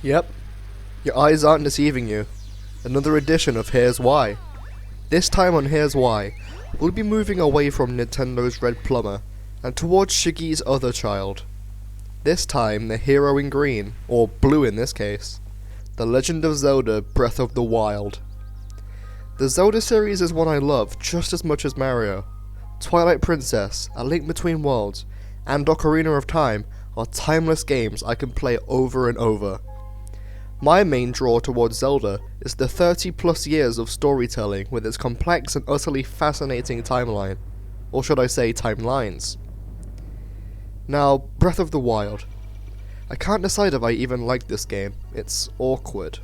Yep, your eyes aren't deceiving you. Another edition of Here's Why. This time on Here's Why, we'll be moving away from Nintendo's Red Plumber and towards Shiggy's other child. This time, the hero in green, or blue in this case, The Legend of Zelda Breath of the Wild. The Zelda series is one I love just as much as Mario. Twilight Princess, A Link Between Worlds, and Ocarina of Time are timeless games I can play over and over. My main draw towards Zelda is the 30 plus years of storytelling with its complex and utterly fascinating timeline. Or should I say timelines. Now, Breath of the Wild. I can't decide if I even like this game, it's awkward.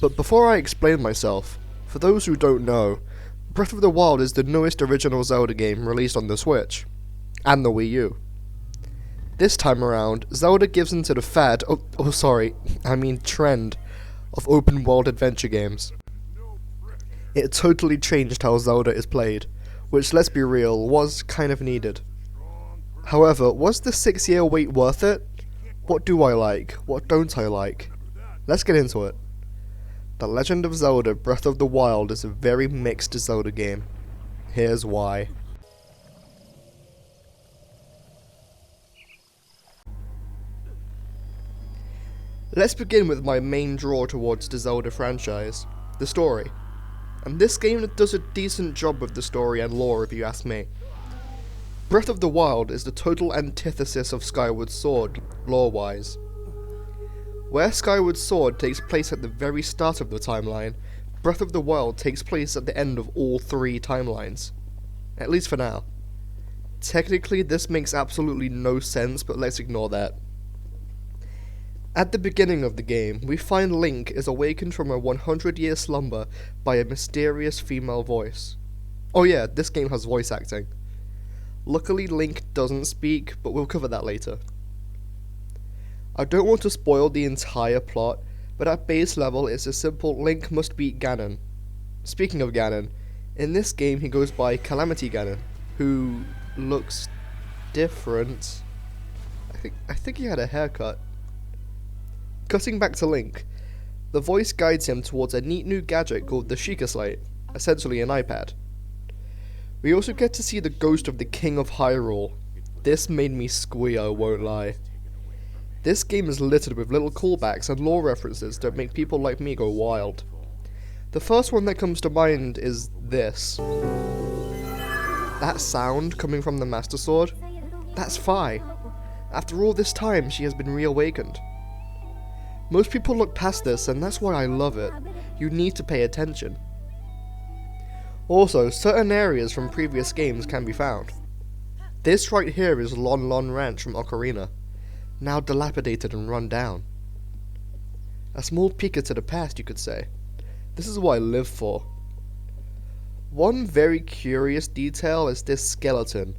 But before I explain myself, for those who don't know, Breath of the Wild is the newest original Zelda game released on the Switch, and the Wii U. This time around, Zelda gives into the trend of open world adventure games. It totally changed how Zelda is played, which, let's be real, was kind of needed. However, was the 6-year wait worth it? What do I like? What don't I like? Let's get into it. The Legend of Zelda Breath of the Wild is a very mixed Zelda game. Here's why. Let's begin with my main draw towards the Zelda franchise, the story. And this game does a decent job with the story and lore if you ask me. Breath of the Wild is the total antithesis of Skyward Sword, lore-wise. Where Skyward Sword takes place at the very start of the timeline, Breath of the Wild takes place at the end of all 3 timelines. At least for now. Technically this makes absolutely no sense, but let's ignore that. At the beginning of the game, we find Link is awakened from a 100-year slumber by a mysterious female voice. Oh yeah, this game has voice acting. Luckily Link doesn't speak, but we'll cover that later. I don't want to spoil the entire plot, but at base level it's a simple Link must beat Ganon. Speaking of Ganon, in this game he goes by Calamity Ganon, who looks different. I think he had a haircut. Cutting back to Link, the voice guides him towards a neat new gadget called the Sheikah Slate, essentially an iPad. We also get to see the ghost of the King of Hyrule. This made me squeal, I won't lie. This game is littered with little callbacks and lore references that make people like me go wild. The first one that comes to mind is this. That sound coming from the Master Sword? That's Fi. After all this time, she has been reawakened. Most people look past this, and that's why I love it. You need to pay attention. Also, certain areas from previous games can be found. This right here is Lon Lon Ranch from Ocarina, now dilapidated and run down. A small peek into the past, you could say. This is what I live for. One very curious detail is this skeleton,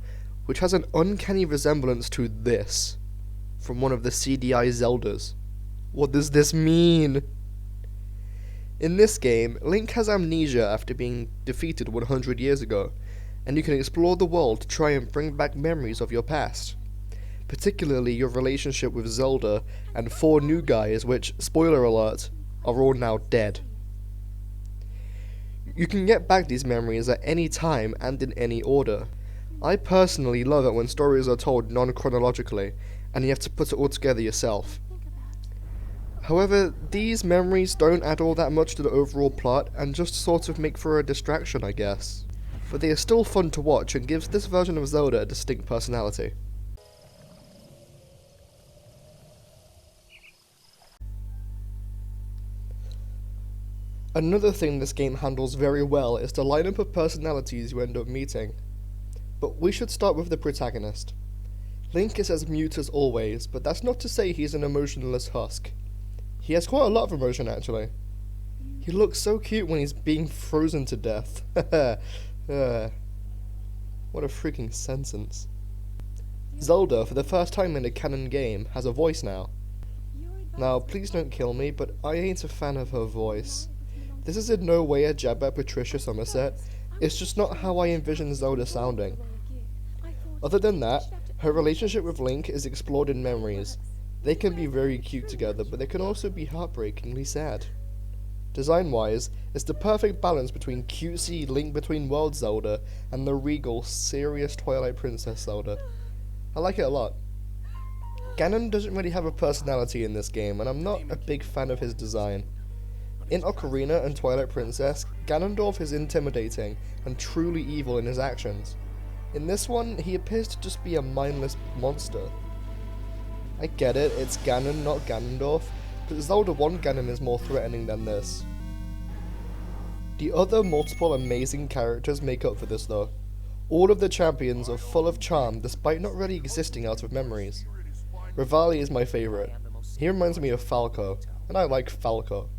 which has an uncanny resemblance to this, from one of the CDI Zeldas. What does this mean? In this game, Link has amnesia after being defeated 100 years ago, and you can explore the world to try and bring back memories of your past. Particularly your relationship with Zelda and 4 new guys which, spoiler alert, are all now dead. You can get back these memories at any time and in any order. I personally love it when stories are told non-chronologically, and you have to put it all together yourself. However, these memories don't add all that much to the overall plot and just sort of make for a distraction, I guess. But they are still fun to watch and gives this version of Zelda a distinct personality. Another thing this game handles very well is the lineup of personalities you end up meeting. But we should start with the protagonist. Link is as mute as always, but that's not to say he's an emotionless husk. He has quite a lot of emotion, actually. He looks so cute when he's being frozen to death. What a freaking sentence. Zelda, for the first time in a canon game, has a voice now. Now, please don't kill me, but I ain't a fan of her voice. This is in no way a jab at Patricia Somerset, it's just not how I envision Zelda sounding. Other than that, her relationship with Link is explored in memories, They can be very cute together, but they can also be heartbreakingly sad. Design-wise, it's the perfect balance between cutesy Link Between Worlds Zelda and the regal, serious Twilight Princess Zelda. I like it a lot. Ganon doesn't really have a personality in this game, and I'm not a big fan of his design. In Ocarina and Twilight Princess, Ganondorf is intimidating and truly evil in his actions. In this one, he appears to just be a mindless monster. I get it, it's Ganon, not Ganondorf, but Zelda 1 Ganon is more threatening than this. The other multiple amazing characters make up for this though. All of the champions are full of charm despite not really existing out of memories. Revali is my favourite. He reminds me of Falco, and I like Falco.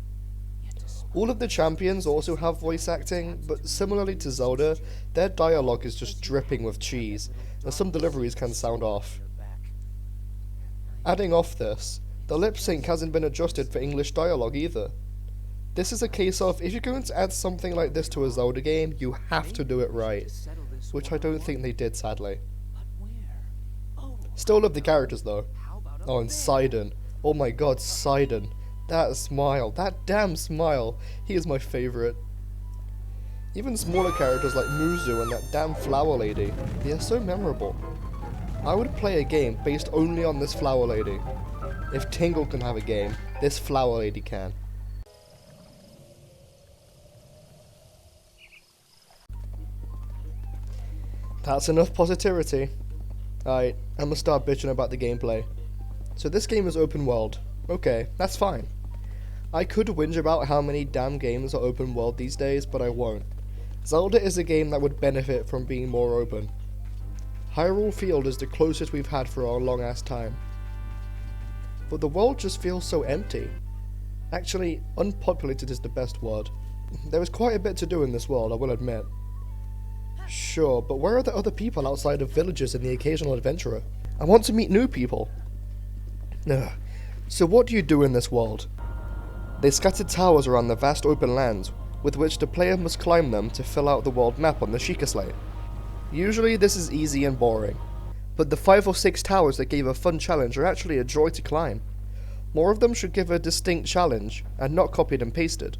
All of the champions also have voice acting, but similarly to Zelda, their dialogue is just dripping with cheese, and some deliveries can sound off. Adding off this, the lip sync hasn't been adjusted for English dialogue either. This is a case of, if you're going to add something like this to a Zelda game, you have to do it right, which I don't think they did, sadly. Still love the characters though. Oh, and Sidon. Oh my god, Sidon. That smile, that damn smile. He is my favourite. Even smaller characters like Muzu and that damn flower lady, they are so memorable. I would play a game based only on this flower lady. If Tingle can have a game, this flower lady can. That's enough positivity. Alright, I'm gonna start bitching about the gameplay. So this game is open world. Okay, that's fine. I could whinge about how many damn games are open world these days, but I won't. Zelda is a game that would benefit from being more open. Hyrule Field is the closest we've had for a long ass time. But the world just feels so empty. Actually, unpopulated is the best word. There is quite a bit to do in this world, I will admit. Sure, but where are the other people outside of villages and the occasional adventurer? I want to meet new people. Ugh. So what do you do in this world? They scattered towers around the vast open lands, with which the player must climb them to fill out the world map on the Sheikah Slate. Usually this is easy and boring, but the 5 or 6 towers that gave a fun challenge are actually a joy to climb. More of them should give a distinct challenge, and not copied and pasted.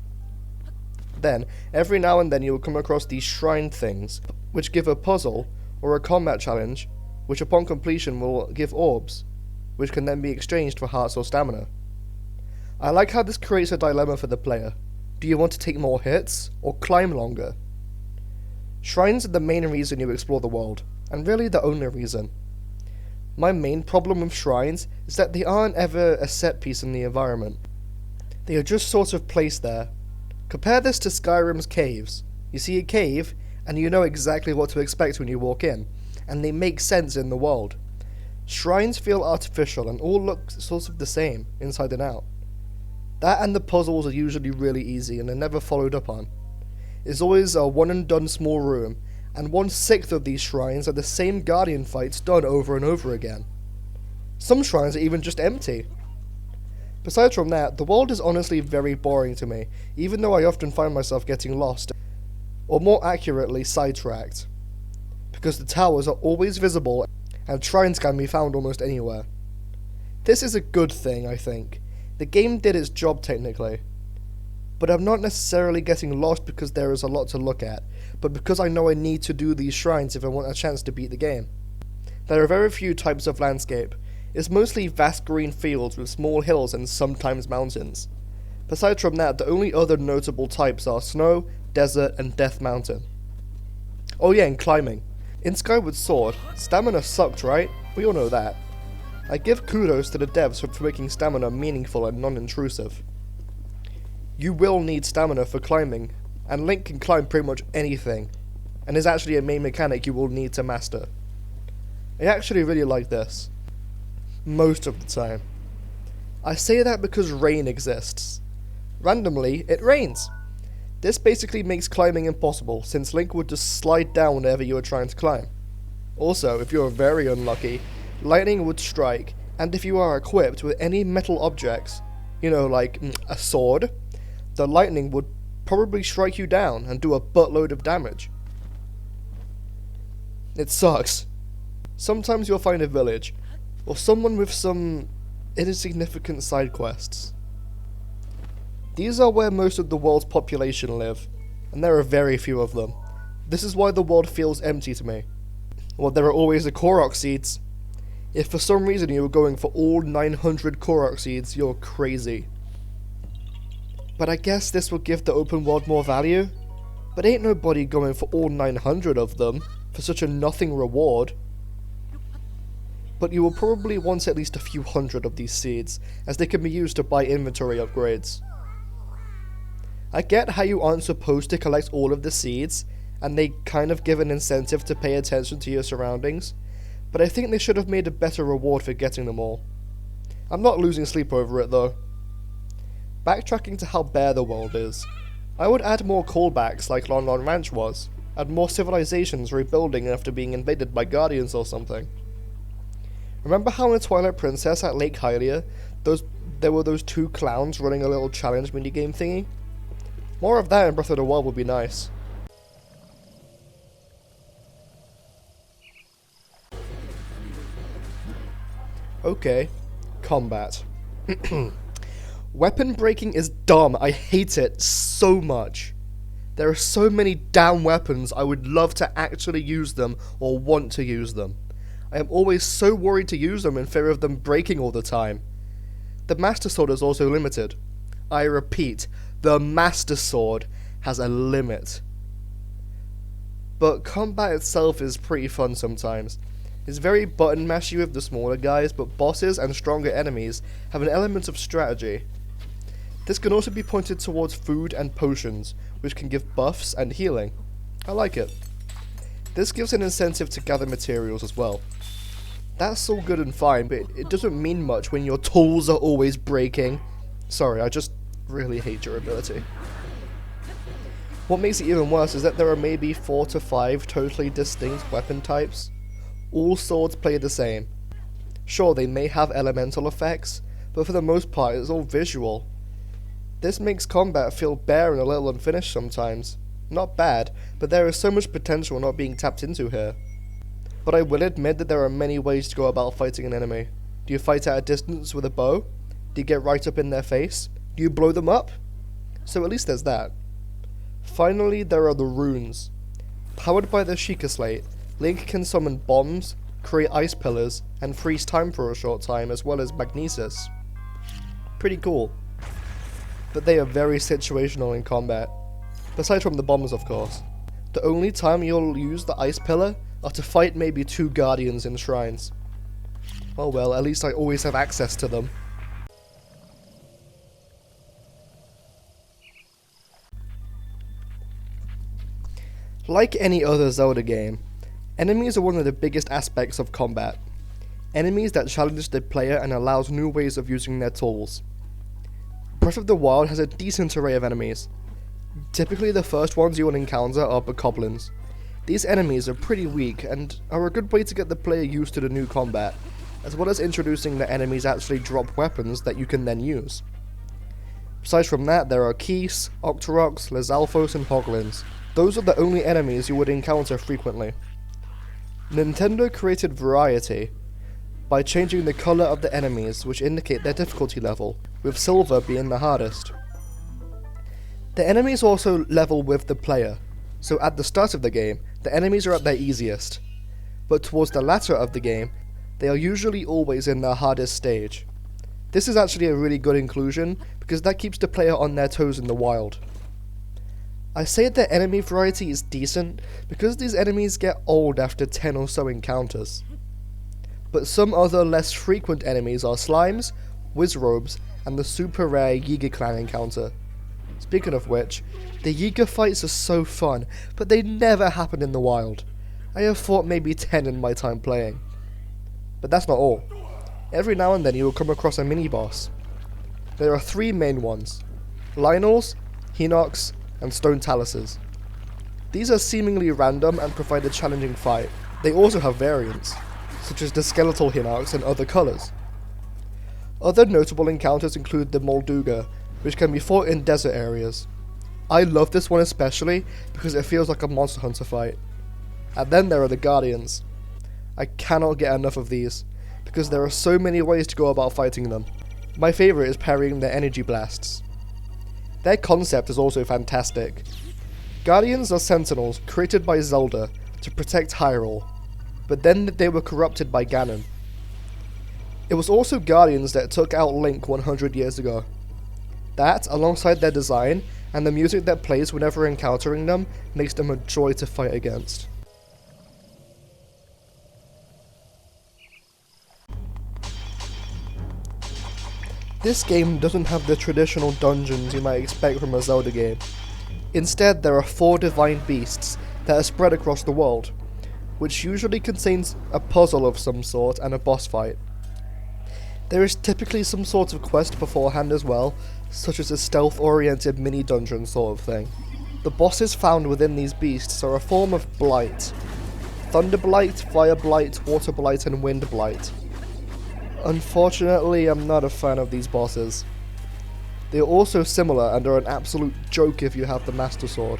Then, every now and then you will come across these shrine things, which give a puzzle, or a combat challenge, which upon completion will give orbs, which can then be exchanged for hearts or stamina. I like how this creates a dilemma for the player. Do you want to take more hits, or climb longer? Shrines are the main reason you explore the world, and really the only reason. My main problem with shrines is that they aren't ever a set piece in the environment. They are just sort of placed there. Compare this to Skyrim's caves. You see a cave, and you know exactly what to expect when you walk in, and they make sense in the world. Shrines feel artificial and all look sort of the same, inside and out. That and the puzzles are usually really easy and are never followed up on. It's always a one and done small room, and 1/6 of these shrines are the same guardian fights done over and over again. Some shrines are even just empty. Besides from that, the world is honestly very boring to me, even though I often find myself getting lost, or more accurately, sidetracked. Because the towers are always visible, and shrines can be found almost anywhere. This is a good thing, I think. The game did its job technically. But I'm not necessarily getting lost because there is a lot to look at, but because I know I need to do these shrines if I want a chance to beat the game. There are very few types of landscape. It's mostly vast green fields with small hills and sometimes mountains. Besides from that, the only other notable types are snow, desert, and Death Mountain. Oh yeah, and climbing. In Skyward Sword, stamina sucked, right? We all know that. I give kudos to the devs for making stamina meaningful and non-intrusive. You will need stamina for climbing, and Link can climb pretty much anything, and is actually a main mechanic you will need to master. I actually really like this. Most of the time. I say that because rain exists. Randomly, it rains. This basically makes climbing impossible, since Link would just slide down whenever you are trying to climb. Also, if you are very unlucky, lightning would strike, and if you are equipped with any metal objects, you know, like a sword, the lightning would probably strike you down and do a buttload of damage. It sucks. Sometimes you'll find a village, or someone with some insignificant side quests. These are where most of the world's population live, and there are very few of them. This is why the world feels empty to me. Well, there are always the Korok seeds. If for some reason you were going for all 900 Korok seeds, you're crazy. But I guess this will give the open world more value. But ain't nobody going for all 900 of them for such a nothing reward. But you will probably want at least a few hundred of these seeds, as they can be used to buy inventory upgrades. I get how you aren't supposed to collect all of the seeds, and they kind of give an incentive to pay attention to your surroundings, but I think they should have made a better reward for getting them all. I'm not losing sleep over it though. Backtracking to how bare the world is, I would add more callbacks like Lon Lon Ranch was, add more civilizations rebuilding after being invaded by Guardians or something. Remember how in Twilight Princess at Lake Hylia, there were those two clowns running a little challenge minigame thingy? More of that in Breath of the Wild would be nice. Okay, combat. Weapon breaking is dumb. I hate it so much. There are so many damn weapons. I would love to actually use them or want to use them. I am always so worried to use them in fear of them breaking all the time. The Master Sword is also limited. I repeat, the Master Sword has a limit. But combat itself is pretty fun sometimes. It's very button mashy with the smaller guys, but bosses and stronger enemies have an element of strategy. This can also be pointed towards food and potions, which can give buffs and healing. I like it. This gives an incentive to gather materials as well. That's all good and fine, but it doesn't mean much when your tools are always breaking. Sorry, I just really hate durability. What makes it even worse is that there are maybe 4 to 5 totally distinct weapon types. All swords play the same. Sure, they may have elemental effects, but for the most part it's all visual. This makes combat feel bare and a little unfinished sometimes. Not bad, but there is so much potential not being tapped into here. But I will admit that there are many ways to go about fighting an enemy. Do you fight at a distance with a bow? Do you get right up in their face? Do you blow them up? So at least there's that. Finally, there are the runes. Powered by the Sheikah Slate, Link can summon bombs, create ice pillars, and freeze time for a short time, as well as magnesis. Pretty cool. But they are very situational in combat. Aside from the bombs, of course. The only time you'll use the ice pillar are to fight maybe 2 guardians in shrines. Oh well, at least I always have access to them. Like any other Zelda game, enemies are one of the biggest aspects of combat. Enemies that challenge the player and allows new ways of using their tools. Breath of the Wild has a decent array of enemies. Typically the first ones you will encounter are bokoblins. These enemies are pretty weak and are a good way to get the player used to the new combat, as well as introducing that enemies actually drop weapons that you can then use. Aside from that, there are Keese, Octoroks, Lizalfos, and Hoglins. Those are the only enemies you would encounter frequently. Nintendo created variety by changing the colour of the enemies, which indicate their difficulty level, with silver being the hardest. The enemies also level with the player, so at the start of the game, the enemies are at their easiest, but towards the latter of the game, they are usually always in their hardest stage. This is actually a really good inclusion, because that keeps the player on their toes in the wild. I say that enemy variety is decent, because these enemies get old after 10 or so encounters. But some other less frequent enemies are slimes, wizrobes, and the super rare Yiga clan encounter. Speaking of which, the Yiga fights are so fun, but they never happen in the wild. I have fought maybe 10 in my time playing. But that's not all. Every now and then you will come across a mini-boss. There are 3 main ones: Lynels, Hinox, and Stone Taluses. These are seemingly random and provide a challenging fight. They also have variants, such as the skeletal Hinox and other colours. Other notable encounters include the Molduga, which can be fought in desert areas. I love this one especially because it feels like a Monster Hunter fight. And then there are the Guardians. I cannot get enough of these, because there are so many ways to go about fighting them. My favourite is parrying their energy blasts. Their concept is also fantastic. Guardians are sentinels created by Zelda to protect Hyrule, but then they were corrupted by Ganon. It was also Guardians that took out Link 100 years ago. That, alongside their design, and the music that plays whenever encountering them, makes them a joy to fight against. This game doesn't have the traditional dungeons you might expect from a Zelda game. Instead, there are 4 divine beasts that are spread across the world, which usually contains a puzzle of some sort and a boss fight. There is typically some sort of quest beforehand as well, such as a stealth-oriented mini-dungeon sort of thing. The bosses found within these beasts are a form of blight. Thunder Blight, Fire Blight, Water Blight, and Wind Blight. Unfortunately, I'm not a fan of these bosses. They are also similar and are an absolute joke if you have the Master Sword.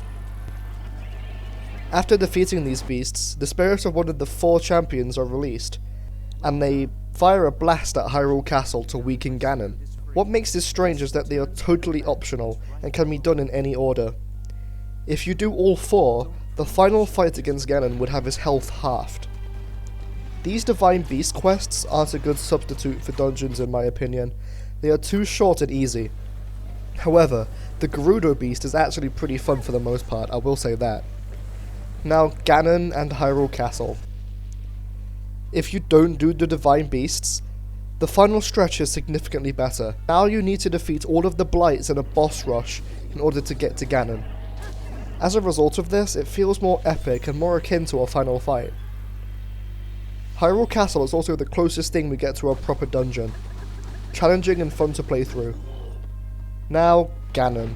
After defeating these beasts, the spirits of one of the 4 champions are released, and they fire a blast at Hyrule Castle to weaken Ganon. What makes this strange is that they are totally optional and can be done in any order. If you do all 4, the final fight against Ganon would have his health halved. These Divine Beast quests aren't a good substitute for dungeons in my opinion. They are too short and easy. However, the Gerudo Beast is actually pretty fun for the most part, I will say that. Now, Ganon and Hyrule Castle. If you don't do the Divine Beasts, the final stretch is significantly better. Now you need to defeat all of the Blights in a boss rush in order to get to Ganon. As a result of this, it feels more epic and more akin to a final fight. Hyrule Castle is also the closest thing we get to a proper dungeon. Challenging and fun to play through. Now, Ganon.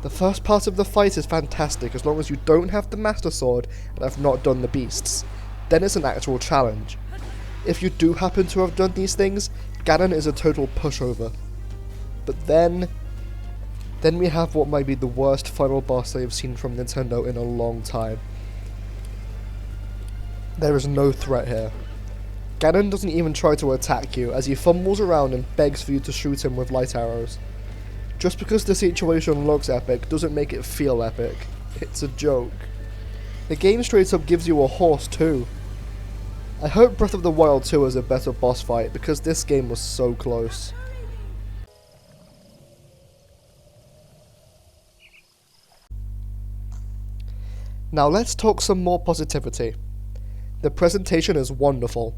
The first part of the fight is fantastic as long as you don't have the Master Sword and have not done the beasts. Then it's an actual challenge. If you do happen to have done these things, Ganon is a total pushover. But then we have what might be the worst final boss I have seen from Nintendo in a long time. There is no threat here. Ganon doesn't even try to attack you as he fumbles around and begs for you to shoot him with light arrows. Just because the situation looks epic doesn't make it feel epic. It's a joke. The game straight up gives you a horse too. I hope Breath of the Wild 2 is a better boss fight because this game was so close. Now let's talk some more positivity. The presentation is wonderful.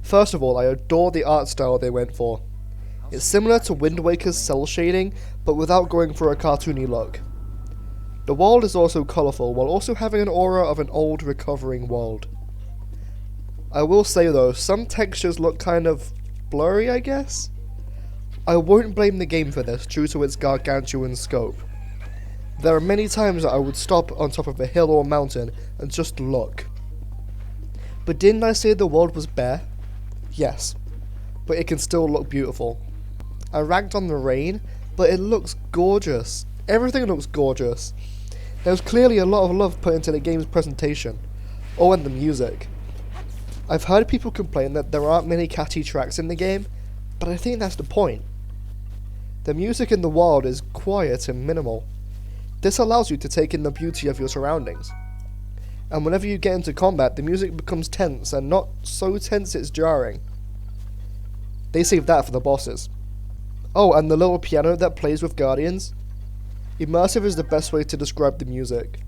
First of all, I adore the art style they went for. It's similar to Wind Waker's cel shading, but without going for a cartoony look. The world is also colourful, while also having an aura of an old, recovering world. I will say though, some textures look kind of blurry, I guess? I won't blame the game for this, due to its gargantuan scope. There are many times that I would stop on top of a hill or mountain and just look. But didn't I say the world was bare? Yes, but it can still look beautiful. I ragged on the rain, but it looks gorgeous. Everything looks gorgeous. There's clearly a lot of love put into the game's presentation. Oh, and the music. I've heard people complain that there aren't many catchy tracks in the game, but I think that's the point. The music in the wild is quiet and minimal. This allows you to take in the beauty of your surroundings. And whenever you get into combat, the music becomes tense, and not so tense it's jarring. They saved that for the bosses. Oh, and the little piano that plays with Guardians? Immersive is the best way to describe the music.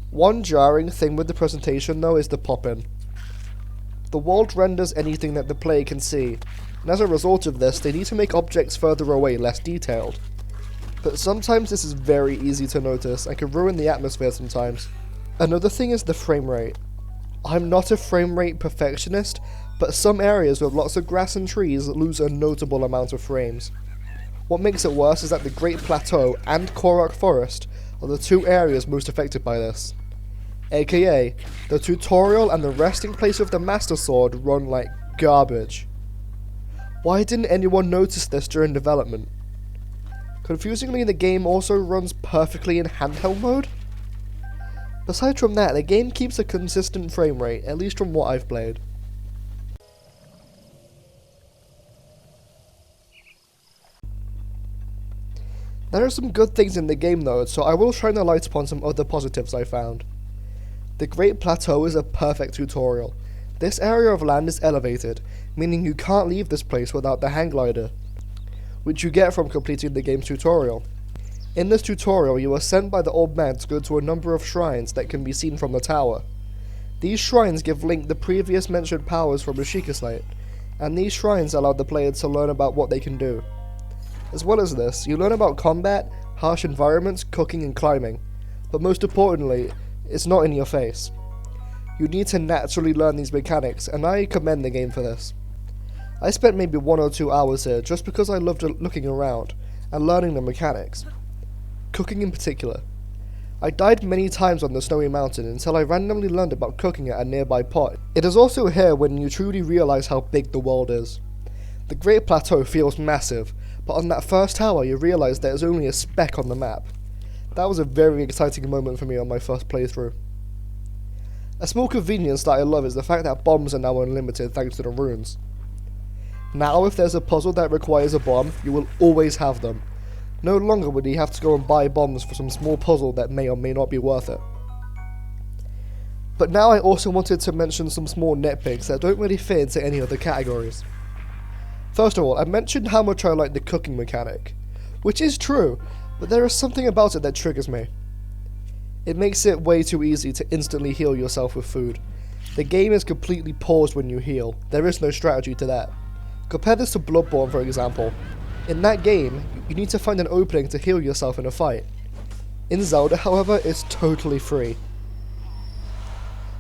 One jarring thing with the presentation though is the pop-in. The world renders anything that the player can see, and as a result of this, they need to make objects further away less detailed. But sometimes this is very easy to notice and can ruin the atmosphere sometimes. Another thing is the frame rate. I'm not a frame rate perfectionist, but some areas with lots of grass and trees lose a notable amount of frames. What makes it worse is that the Great Plateau and Korok Forest are the 2 areas most affected by this. AKA, the tutorial and the resting place of the Master Sword run like garbage. Why didn't anyone notice this during development? Confusingly, the game also runs perfectly in handheld mode. Aside from that, the game keeps a consistent frame rate, at least from what I've played. There are some good things in the game though, so I will shine a light upon some other positives I found. The Great Plateau is a perfect tutorial. This area of land is elevated, meaning you can't leave this place without the hang glider, which you get from completing the game's tutorial. In this tutorial, you are sent by the old man to go to a number of shrines that can be seen from the tower. These shrines give Link the previous mentioned powers from the Sheikah Slate, and these shrines allow the player to learn about what they can do. As well as this, you learn about combat, harsh environments, cooking and climbing, but most importantly, it's not in your face. You need to naturally learn these mechanics, and I commend the game for this. I spent maybe 1 or 2 hours here just because I loved looking around and learning the mechanics. Cooking in particular. I died many times on the snowy mountain until I randomly learned about cooking at a nearby pot. It is also here when you truly realize how big the world is. The Great Plateau feels massive, but on that first tower you realize there is only a speck on the map. That was a very exciting moment for me on my first playthrough. A small convenience that I love is the fact that bombs are now unlimited thanks to the runes. Now if there's a puzzle that requires a bomb, you will always have them. No longer would you have to go and buy bombs for some small puzzle that may or may not be worth it. But now I also wanted to mention some small nitpicks that don't really fit into any other categories. First of all, I mentioned how much I like the cooking mechanic, which is true, but there is something about it that triggers me. It makes it way too easy to instantly heal yourself with food. The game is completely paused when you heal, there is no strategy to that. Compare this to Bloodborne for example. In that game, you need to find an opening to heal yourself in a fight. In Zelda, however, it's totally free.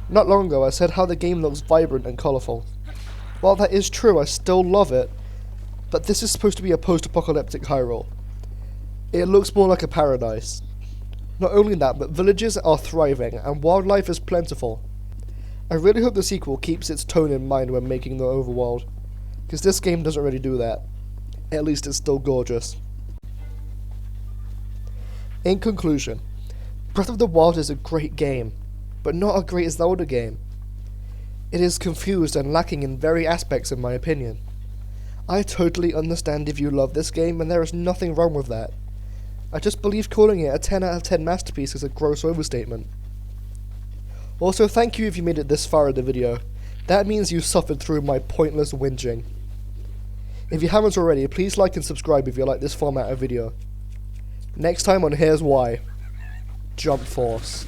Not long ago I said how the game looks vibrant and colourful. While that is true, I still love it, but this is supposed to be a post-apocalyptic Hyrule. It looks more like a paradise. Not only that, but villages are thriving and wildlife is plentiful. I really hope the sequel keeps its tone in mind when making the overworld, because this game doesn't really do that. At least it's still gorgeous. In conclusion, Breath of the Wild is a great game, but not a great Zelda game. It is confused and lacking in very aspects in my opinion. I totally understand if you love this game and there is nothing wrong with that. I just believe calling it a 10 out of 10 masterpiece is a gross overstatement. Also, thank you if you made it this far in the video. That means you suffered through my pointless whinging. If you haven't already, please like and subscribe if you like this format of video. Next time on Here's Why. Jump Force.